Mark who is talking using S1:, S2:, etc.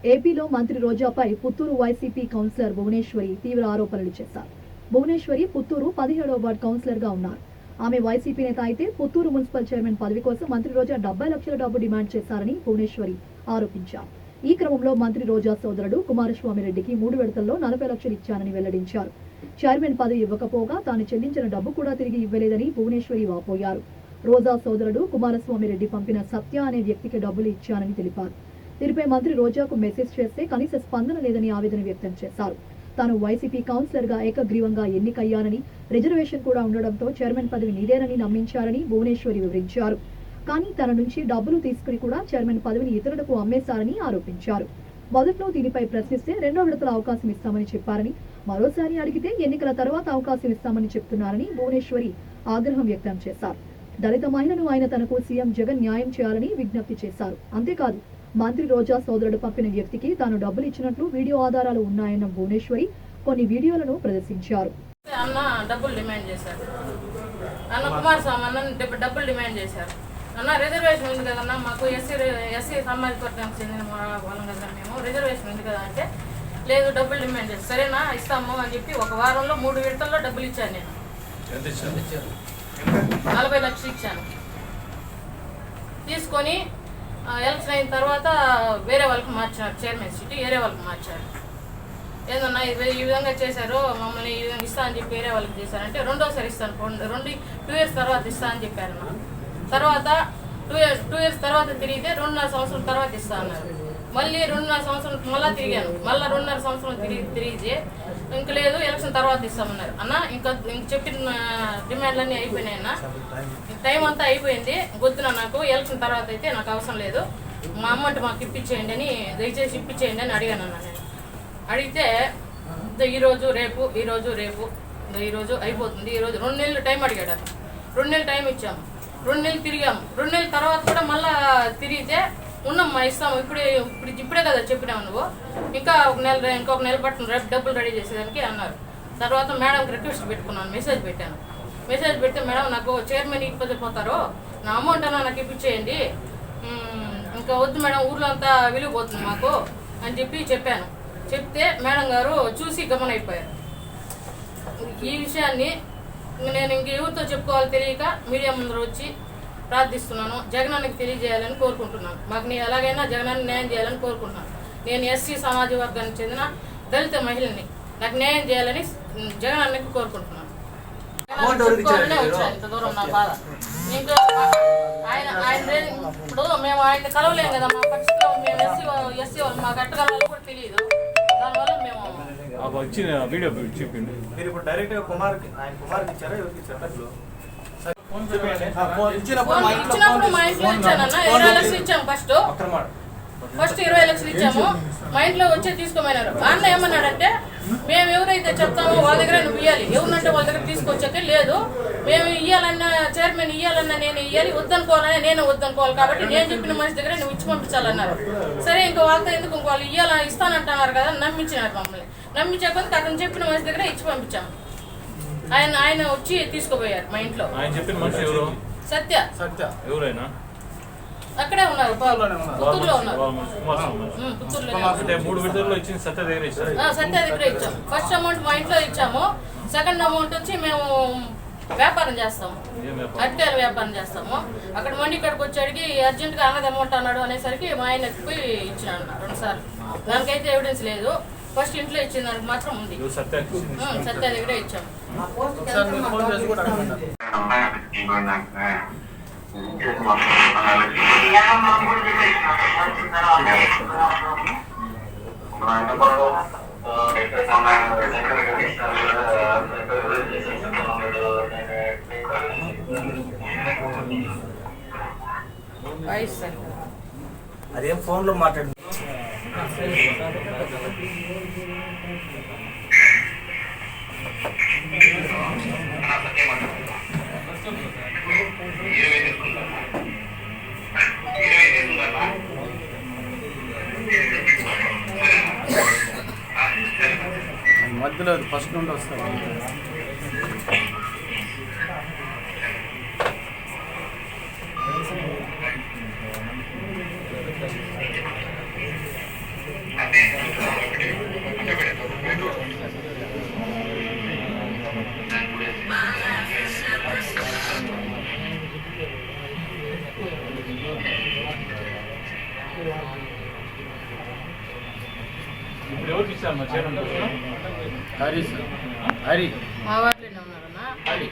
S1: ఏపీలో మంత్రి రోజాపై Puttur YCP councillor Bhuvaneswari తీవ్ర ఆరోపణలు చేశారు. భువనేశ్వరి పుత్తూరు 17వ వార్డు కౌన్సిలర్ గా ఉన్నారు. ఆమె వైసీపీ నేత అయితే పుత్తూరు మున్సిపల్ చైర్మన్ పదవి కోసం మంత్రి రోజా 70 లక్షల డబ్బు డిమాండ్ చేశారని భువనేశ్వరి ఆరోపించారు. ఈ క్రమంలో మంత్రి రోజా సోదరుడు కుమారస్వామి రెడ్డికి 3 విడతల్లో 40 లక్షలు ఇచ్చానని వెల్లడించారు. చైర్మన్ పదవి ఇవ్వకపోగా తాను చెల్లించిన డబ్బు కూడా తిరిగి ఇవ్వలేదని భువనేశ్వరి వాపోయారు. రోజా సోదరుడు కుమారస్వామి రెడ్డి పంపిన సత్య అనే వ్యక్తికి డబ్బులు ఇచ్చానని తెలిపారు. దీనిపై మంత్రి రోజాకు మెసేజ్ చేస్తే కనీస స్పందన లేదని ఆవేదన వ్యక్తం చేశారు. తాను వైసీపీ కౌన్సిలర్ గా ఏకగ్రీవంగా ఎన్నికయ్యానని, రిజర్వేషన్ కూడా ఉండడంతో చైర్మన్ పదవి నీదేనని నమ్మించారని భువనేశ్వరి వివరించారు. కానీ తన నుంచి డబ్బులు తీసుకుని కూడా చైర్మన్ పదవిని ఇతరులకు అమ్మేశారని ఆరోపించారు. మొదట్లో దీనిపై ప్రశ్నిస్తే 2వ విడతల అవకాశం ఇస్తామని చెప్పారని, మరోసారి అడిగితే ఎన్నికల తర్వాత అవకాశం ఇస్తామని చెప్తున్నారని భువనేశ్వరి ఆగ్రహం వ్యక్తం చేశారు. దళిత మహిళను ఆయన తనకు సీఎం జగన్ న్యాయం చేయాలని విజ్ఞప్తి చేశారు. అంతేకాదు మంత్రి రోజా సోదరుడు పంపిన వ్యక్తికి తాను డబ్బులు ఇచ్చినట్లు వీడియో ఆధారాలు ఉన్నాయన్న భువనేశ్వరి కొన్ని వీడియోలను ప్రదర్శించారు.
S2: అన్న డబ్బులు డిమాండ్ చేశారు. అన్న కుమారస్వామి అన్న డబ్బులు డిమాండ్ చేశారు. అన్న రిజర్వేషన్ ఉంది కదన్నా, మాకు ఎస్సీ సామాజిక వర్గానికి చెందిన వాళ్ళం కదా, మేము రిజర్వేషన్ ఉంది కదా అంటే లేదు డబ్బులు డిమాండ్ చేశారు. సరేనా ఇస్తాము అని చెప్పి ఒక వారంలో 3 విడతల్లో డబ్బులు ఇచ్చాను. నేను 40 లక్షలు ఇచ్చాను. తీసుకొని ఎలక్షన్ అయిన తర్వాత వేరే వాళ్ళకి మార్చారు, చైర్మన్ సీట్ వేరే వాళ్ళకి మార్చారు. ఏందన్నా ఈ విధంగా చేశారు, మమ్మల్ని ఈ విధంగా ఇస్తా అని చెప్పి వేరే వాళ్ళకి చేశారంటే రెండోసారి ఇస్తాను, 2 ఇయర్స్ తర్వాత ఇస్తా అని చెప్పారు. తర్వాత 2 ఇయర్స్ తర్వాత తిరిగితే 2.5 సంవత్సరం తర్వాత ఇస్తా అన్నారు. మళ్ళీ 2.5 సంవత్సరం మళ్ళీ తిరిగాను, మళ్ళీ 2.5 సంవత్సరం తిరిగితే ఇంక లేదు ఎలక్షన్ తర్వాత ఇస్తామన్నారు. అన్న ఇంక చెప్పిన డిమాండ్లన్నీ అయిపోయినాయి అన్న, టైం అంతా అయిపోయింది, వద్దున నాకు ఎలక్షన్ తర్వాత అయితే నాకు అవసరం లేదు, మా అమౌంట్ మాకు ఇప్పించేయండి అని, దయచేసి ఇప్పించేయండి అని అడిగాను అన్న. నేను అడిగితే ఈరోజు రేపు ఈరోజు అయిపోతుంది, ఈరోజు 2 నెలలు టైం అడిగాడు అన్న. 2 నెలలు టైం ఇచ్చాము, 2 నెలలు తిరిగాము. 2 నెలల తర్వాత కూడా మళ్ళీ తిరిగితే ఉన్నామ్మా ఇస్తాము, ఇప్పుడే కదా చెప్పినావు నువ్వు, ఇంకొక నెల పట్టును రేపు డబ్బులు రెడీ చేసేదానికి అన్నారు. తర్వాత మేడంకి రిక్వెస్ట్ పెట్టుకున్నాను, మెసేజ్ పెట్టాను. మెసేజ్ పెడితే మేడం నాకు చైర్మన్ ఇప్పిపోతారు, నా అమౌంట్ అన్నా నాకు ఇప్పించేయండి, ఇంకా వద్దు మేడం ఊర్లో అంతా విలువపోతుంది మాకు అని చెప్పాను. చెప్తే మేడం గారు చూసి గమనైపోయారు. ఈ విషయాన్ని నేను ఇంక ఎవరితో చెప్పుకోవాలో తెలియక మీడియా ముందర వచ్చి ప్రార్థిస్తున్నాను. జగనానికి తెలియజేయాలని కోరుకుంటున్నాను. మాకు నేను ఎలాగైనా జగనాన్ని న్యాయం చేయాలని కోరుకుంటున్నాను. నేను ఎస్సీ సామాజిక వర్గానికి చెందిన దళిత మహిళని, నాకు న్యాయం చేయాలని జగనానికి కోరుకుంటున్నాను. ఇంత దూరం నా బాధ. ఇంకా ఆయన ఇప్పుడు మేము ఆయన కలవలేము కదా, మా పరిస్థితిలో మేము ఎస్సీ వాళ్ళు మాకు అట్టగలని కూడా తెలియదు. దానివల్ల మేము ఇచ్చినప్పుడు మా ఇంట్లో ఇచ్చానన్న 20 లక్షలు ఇచ్చాము. ఫస్ట్ 20 లక్షలు ఇచ్చాము. మా ఇంట్లో వచ్చే తీసుకోమన్నారు. అన్న ఏమన్నాడంటే మేము ఎవరైతే చెప్తామో వాళ్ళ దగ్గర నువ్వు ఇవ్వాలి, ఎవరినంటే వాళ్ళ దగ్గర తీసుకొచ్చాక లేదు, మేము ఇవ్వాలన్నా చైర్మన్ ఇవ్వాలన్నా నేను ఇవ్వాలి, వద్దనుకోవాలన్నా నేను వద్దనుకోవాలి, కాబట్టి నేను చెప్పిన మనిషి దగ్గర నువ్వు ఇచ్చి పంపించాలన్నారు. సరే ఇంకా వాళ్ళతో ఎందుకు వాళ్ళు ఇస్తానంటున్నారు కదా నమ్మించినారు మమ్మల్ని. నమ్మించకపోతే అతను చెప్పిన మనిషి దగ్గర ఇచ్చి పంపించాము. ఆయన వచ్చి తీసుకుపోయారు మా ఇంట్లో. సత్య అక్కడే ఉన్నారు, పుత్తూరులో ఉన్నారు. సత్య దగ్గర ఇచ్చాము. ఫస్ట్ అమౌంట్ మా ఇంట్లో ఇచ్చాము. సెకండ్ అమౌంట్ వచ్చి మేము వ్యాపారం చేస్తాము, అరటికాయల వ్యాపారం చేస్తాము. అక్కడ మండి ఇక్కడికి వచ్చి అడిగి అర్జెంట్గా అన్నది అమౌంట్ అన్నాడు అనేసరికి మా ఆయన పోయి ఇచ్చినాడు 2 సార్లు. దానికైతే ఎవిడెన్స్ లేదు. ఫస్ట్ ఇంట్లో ఇచ్చిన దానికి మాత్రం ఉంది. సత్య దగ్గరే ఇచ్చాము.
S3: అదేం ఫోన్లో మాట్లాడు. మధ్యలో ఫస్ట్ నుండి వస్తాం.
S4: ఇప్పుడు ఎవరికి ఇచ్చారు మరి చైర్మన్
S3: హరి సార్ హరి
S2: మా వాటిలోనే ఉన్నారన్నా హరి.